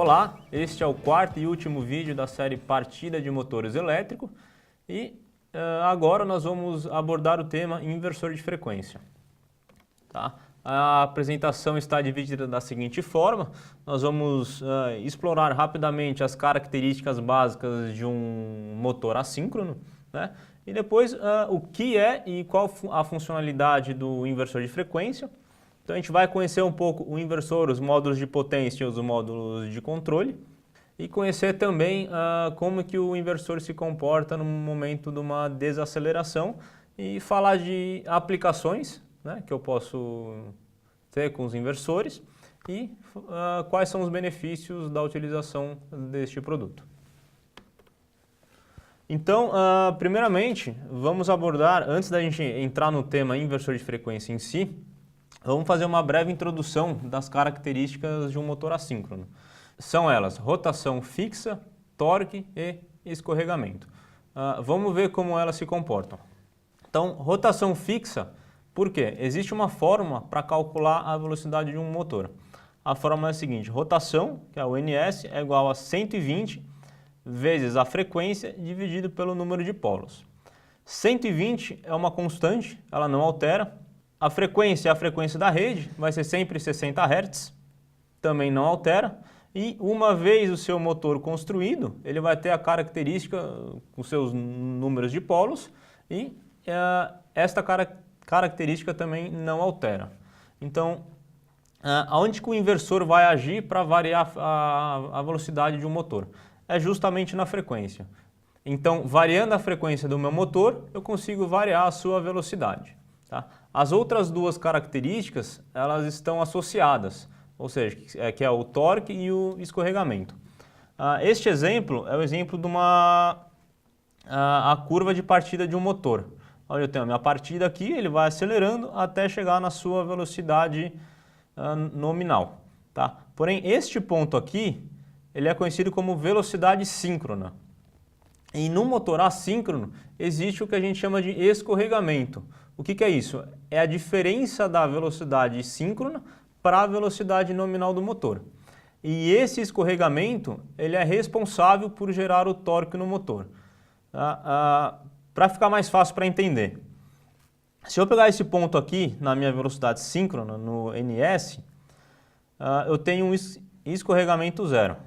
Olá, este é o quarto e último vídeo da série Partida de Motores Elétricos e agora nós vamos abordar o tema inversor de frequência. Tá? A apresentação está dividida da seguinte forma: nós vamos explorar rapidamente as características básicas de um motor assíncrono, né? E depois o que é e qual a funcionalidade do inversor de frequência. Então a gente vai conhecer um pouco o inversor, os módulos de potência e os módulos de controle e conhecer também como que o inversor se comporta no momento de uma desaceleração e falar de aplicações, né, que eu posso ter com os inversores e quais são os benefícios da utilização deste produto. Então, primeiramente, vamos abordar, antes da gente entrar no tema inversor de frequência em si, vamos fazer uma breve introdução das características de um motor assíncrono. São elas rotação fixa, torque e escorregamento. Vamos ver como elas se comportam. Então, rotação fixa, por quê? Existe uma fórmula para calcular a velocidade de um motor. A fórmula é a seguinte: rotação, que é o NS, é igual a 120 vezes a frequência dividido pelo número de polos. 120 é uma constante, ela não altera. A frequência é a frequência da rede, vai ser sempre 60 Hz, também não altera. E uma vez o seu motor construído, ele vai ter a característica com seus números de polos e esta característica também não altera. Então, aonde que o inversor vai agir para variar a velocidade de um motor? É justamente na frequência. Então, variando a frequência do meu motor, eu consigo variar a sua velocidade. Tá? As outras duas características, elas estão associadas, ou seja, que é o torque e o escorregamento. Este exemplo é o exemplo de a curva de partida de um motor. Olha, eu tenho a minha partida aqui, ele vai acelerando até chegar na sua velocidade nominal. Tá? Porém, este ponto aqui, ele é conhecido como velocidade síncrona. E no motor assíncrono, existe o que a gente chama de escorregamento. O que é isso? É a diferença da velocidade síncrona para a velocidade nominal do motor. E esse escorregamento, ele é responsável por gerar o torque no motor. Para ficar mais fácil para entender, se eu pegar esse ponto aqui na minha velocidade síncrona, no NS, eu tenho um escorregamento zero.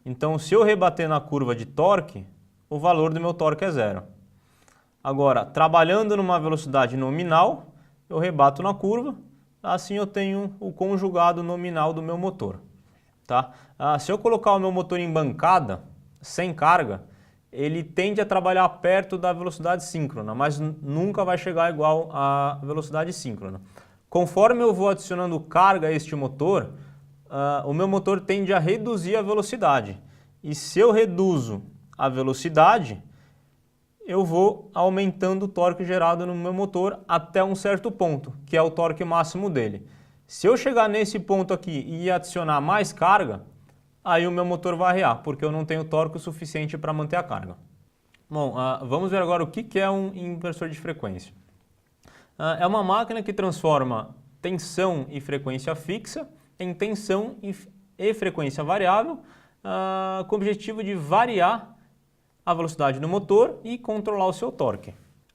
Então, se eu rebater na curva de torque, o valor do meu torque é zero. Agora, trabalhando numa velocidade nominal, eu rebato na curva, assim eu tenho o conjugado nominal do meu motor. Tá? Se eu colocar o meu motor em bancada, sem carga, ele tende a trabalhar perto da velocidade síncrona, mas nunca vai chegar igual à velocidade síncrona. Conforme eu vou adicionando carga a este motor, o meu motor tende a reduzir a velocidade. E se eu reduzo a velocidade, eu vou aumentando o torque gerado no meu motor até um certo ponto, que é o torque máximo dele. Se eu chegar nesse ponto aqui e adicionar mais carga, aí o meu motor vai arriar, porque eu não tenho torque suficiente para manter a carga. Bom, vamos ver agora o que é um inversor de frequência. É uma máquina que transforma tensão e frequência fixa em tensão e frequência variável, com o objetivo de variar a velocidade do motor e controlar o seu torque.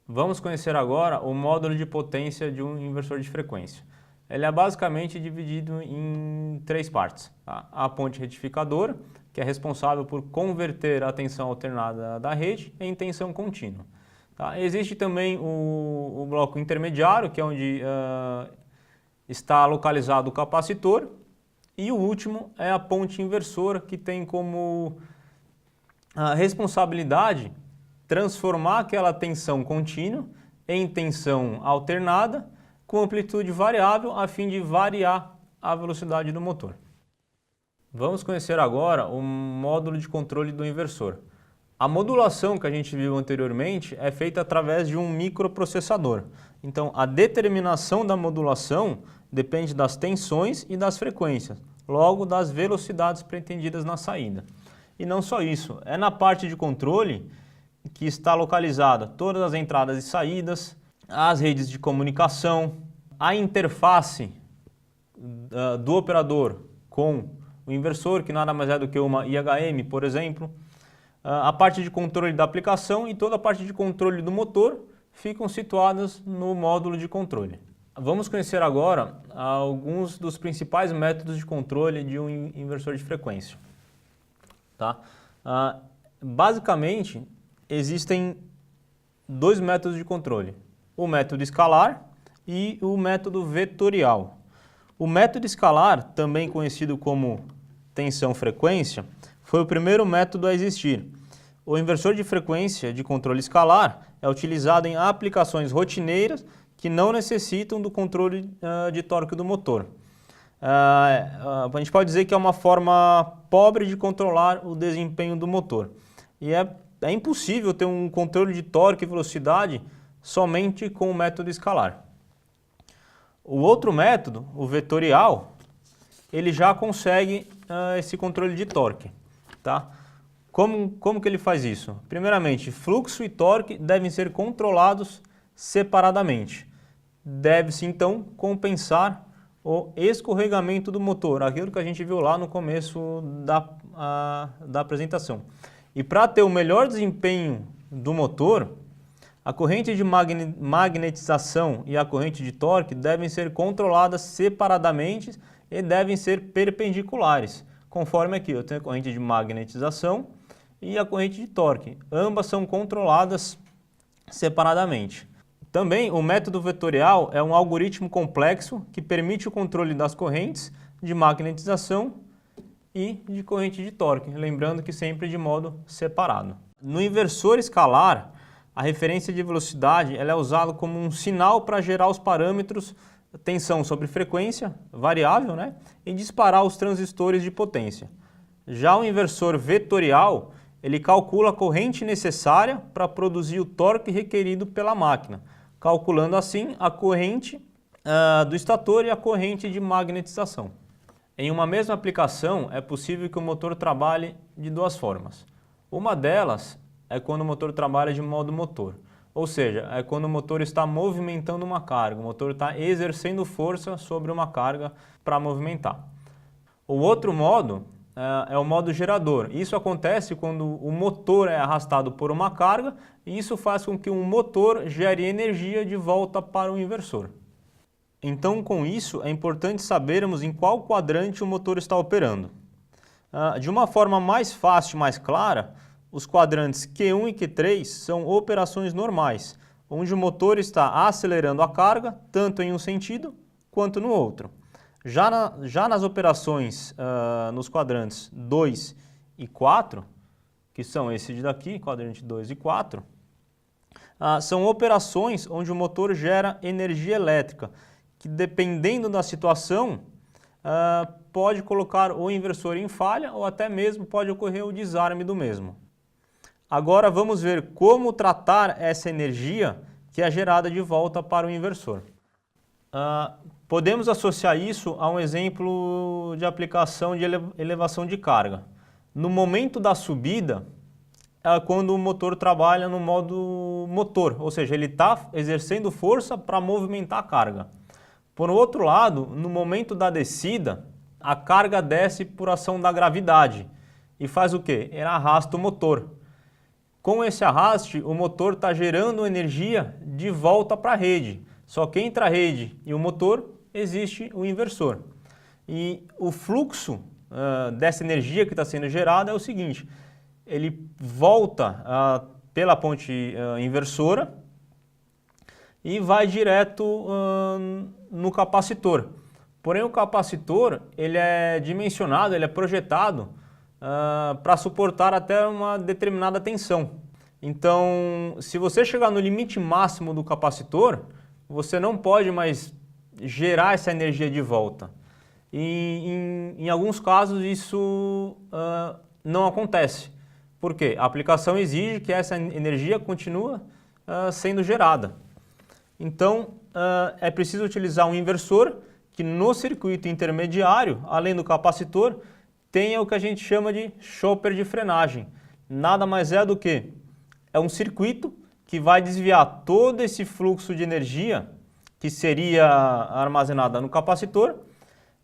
Vamos conhecer agora o módulo de potência de um inversor de frequência. Ele é basicamente dividido em três partes. Tá? A ponte retificadora, que é responsável por converter a tensão alternada da rede em tensão contínua. Tá? Existe também o bloco intermediário, que é onde está localizado o capacitor. E o último é a ponte inversora, que tem como responsabilidade transformar aquela tensão contínua em tensão alternada com amplitude variável a fim de variar a velocidade do motor. Vamos conhecer agora o módulo de controle do inversor. A modulação que a gente viu anteriormente é feita através de um microprocessador. Então, a determinação da modulação depende das tensões e das frequências, logo das velocidades pretendidas na saída. E não só isso, é na parte de controle que está localizada todas as entradas e saídas, as redes de comunicação, a interface do operador com o inversor, que nada mais é do que uma IHM, por exemplo, a parte de controle da aplicação e toda a parte de controle do motor ficam situadas no módulo de controle. Vamos conhecer agora alguns dos principais métodos de controle de um inversor de frequência. Tá? Basicamente, existem dois métodos de controle, o método escalar e o método vetorial. O método escalar, também conhecido como tensão-frequência, foi o primeiro método a existir. O inversor de frequência de controle escalar é utilizado em aplicações rotineiras que não necessitam do controle de torque do motor. A gente pode dizer que é uma forma pobre de controlar o desempenho do motor. E é impossível ter um controle de torque e velocidade somente com o método escalar. O outro método, o vetorial, ele já consegue esse controle de torque. Tá? Como que ele faz isso? Primeiramente, fluxo e torque devem ser controlados separadamente. Deve-se, então, compensar o escorregamento do motor, aquilo que a gente viu lá no começo da apresentação. E para ter o melhor desempenho do motor, a corrente de magnetização e a corrente de torque devem ser controladas separadamente e devem ser perpendiculares, conforme aqui eu tenho a corrente de magnetização e a corrente de torque. Ambas são controladas separadamente. Também o método vetorial é um algoritmo complexo que permite o controle das correntes de magnetização e de corrente de torque, lembrando que sempre de modo separado. No inversor escalar, a referência de velocidade ela é usada como um sinal para gerar os parâmetros tensão sobre frequência, variável, né? E disparar os transistores de potência. Já o inversor vetorial, ele calcula a corrente necessária para produzir o torque requerido pela máquina, calculando assim a corrente do estator e a corrente de magnetização. Em uma mesma aplicação, é possível que o motor trabalhe de duas formas. Uma delas é quando o motor trabalha de modo motor, ou seja, é quando o motor está movimentando uma carga, o motor está exercendo força sobre uma carga para movimentar. O outro modo é o modo gerador. Isso acontece quando o motor é arrastado por uma carga e isso faz com que o motor gere energia de volta para o inversor. Então, com isso, é importante sabermos em qual quadrante o motor está operando. De uma forma mais fácil e mais clara, os quadrantes Q1 e Q3 são operações normais, onde o motor está acelerando a carga tanto em um sentido quanto no outro. Já nas operações nos quadrantes 2 e 4, que são esse daqui, quadrante 2 e 4, são operações onde o motor gera energia elétrica, que dependendo da situação, pode colocar o inversor em falha ou até mesmo pode ocorrer o desarme do mesmo. Agora vamos ver como tratar essa energia que é gerada de volta para o inversor. Podemos associar isso a um exemplo de aplicação de elevação de carga. No momento da subida, é quando o motor trabalha no modo motor, ou seja, ele está exercendo força para movimentar a carga. Por outro lado, no momento da descida, a carga desce por ação da gravidade e faz o quê? Ele arrasta o motor. Com esse arraste, o motor está gerando energia de volta para a rede. Só que entre a rede e o motor existe o inversor. E o fluxo dessa energia que está sendo gerada é o seguinte, ele volta pela ponte inversora e vai direto no capacitor. Porém, o capacitor ele é dimensionado, ele é projetado para suportar até uma determinada tensão. Então, se você chegar no limite máximo do capacitor, você não pode mais gerar essa energia de volta. E em alguns casos isso não acontece. Por quê? A aplicação exige que essa energia continue sendo gerada. Então, é preciso utilizar um inversor que no circuito intermediário, além do capacitor, tenha o que a gente chama de chopper de frenagem. Nada mais é do que um circuito que vai desviar todo esse fluxo de energia que seria armazenada no capacitor,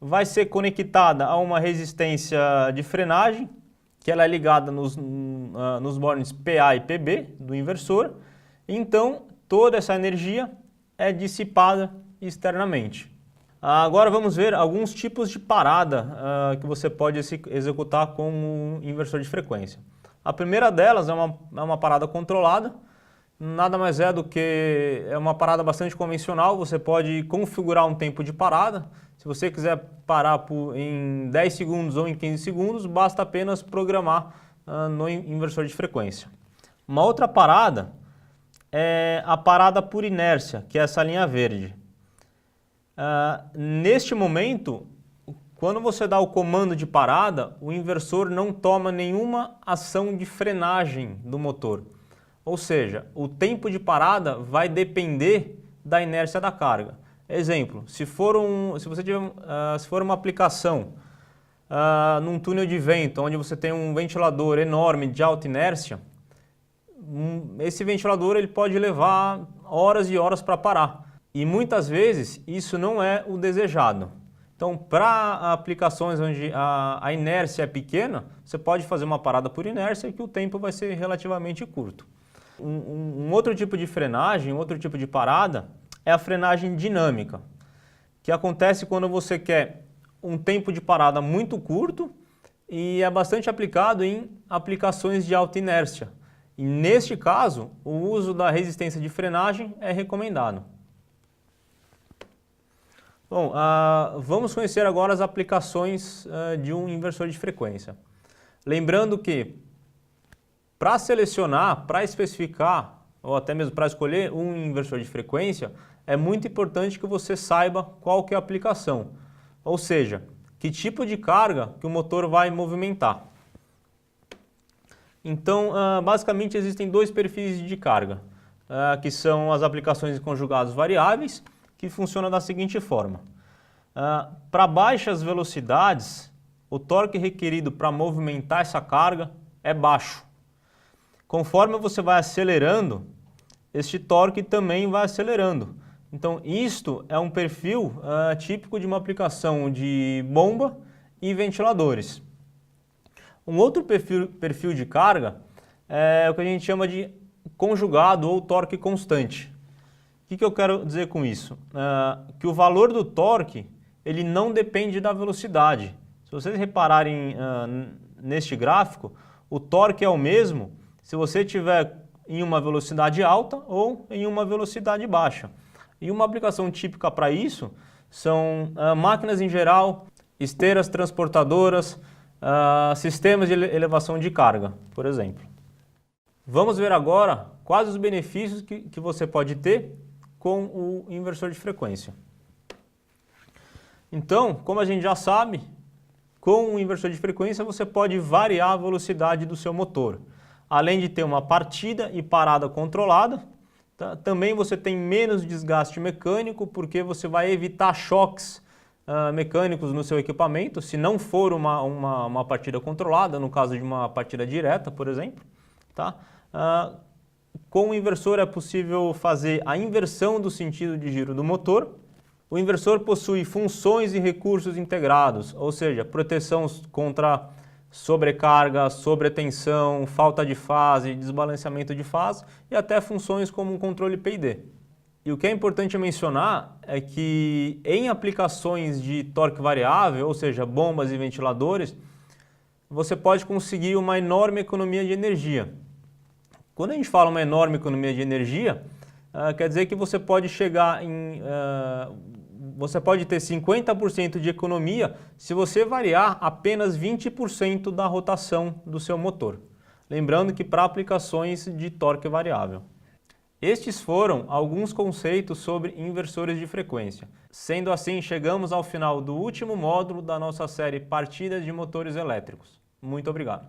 vai ser conectada a uma resistência de frenagem, que ela é ligada nos bornes PA e PB do inversor. Então, toda essa energia é dissipada externamente. Agora vamos ver alguns tipos de parada que você pode executar com o inversor de frequência. A primeira delas é uma parada controlada, nada mais é do que uma parada bastante convencional. Você pode configurar um tempo de parada. Se você quiser parar em 10 segundos ou em 15 segundos, basta apenas programar no inversor de frequência. Uma outra parada é a parada por inércia, que é essa linha verde. Neste momento, quando você dá o comando de parada, o inversor não toma nenhuma ação de frenagem do motor. Ou seja, o tempo de parada vai depender da inércia da carga. Exemplo, se for uma aplicação num túnel de vento, onde você tem um ventilador enorme de alta inércia, esse ventilador ele pode levar horas e horas para parar. E muitas vezes isso não é o desejado. Então, para aplicações onde a inércia é pequena, você pode fazer uma parada por inércia que o tempo vai ser relativamente curto. Um outro tipo de frenagem, outro tipo de parada é a frenagem dinâmica, que acontece quando você quer um tempo de parada muito curto e é bastante aplicado em aplicações de alta inércia. E neste caso, o uso da resistência de frenagem é recomendado. Bom, vamos conhecer agora as aplicações de um inversor de frequência. Lembrando que para selecionar, para especificar ou até mesmo para escolher um inversor de frequência, é muito importante que você saiba qual que é a aplicação, ou seja, que tipo de carga que o motor vai movimentar. Então, basicamente existem dois perfis de carga, que são as aplicações de conjugados variáveis, que funcionam da seguinte forma. Para baixas velocidades, o torque requerido para movimentar essa carga é baixo. Conforme você vai acelerando, este torque também vai acelerando. Então, isto é um perfil típico de uma aplicação de bomba e ventiladores. Um outro perfil de carga é o que a gente chama de conjugado ou torque constante. O que eu quero dizer com isso? Que o valor do torque ele não depende da velocidade. Se vocês repararem neste gráfico, o torque é o mesmo se você estiver em uma velocidade alta ou em uma velocidade baixa. E uma aplicação típica para isso são máquinas em geral, esteiras transportadoras, sistemas de elevação de carga, por exemplo. Vamos ver agora quais os benefícios que você pode ter com o inversor de frequência. Então, como a gente já sabe, com o inversor de frequência você pode variar a velocidade do seu motor. Além de ter uma partida e parada controlada, também você tem menos desgaste mecânico, porque você vai evitar choques mecânicos no seu equipamento, se não for uma partida controlada, no caso de uma partida direta, por exemplo. Tá? Com o inversor é possível fazer a inversão do sentido de giro do motor. O inversor possui funções e recursos integrados, ou seja, proteção contra sobrecarga, sobretensão, falta de fase, desbalanceamento de fase e até funções como um controle PID. E o que é importante mencionar é que em aplicações de torque variável, ou seja, bombas e ventiladores, você pode conseguir uma enorme economia de energia. Quando a gente fala uma enorme economia de energia, quer dizer que você pode chegar você pode ter 50% de economia se você variar apenas 20% da rotação do seu motor. Lembrando que para aplicações de torque variável. Estes foram alguns conceitos sobre inversores de frequência. Sendo assim, chegamos ao final do último módulo da nossa série Partidas de Motores Elétricos. Muito obrigado.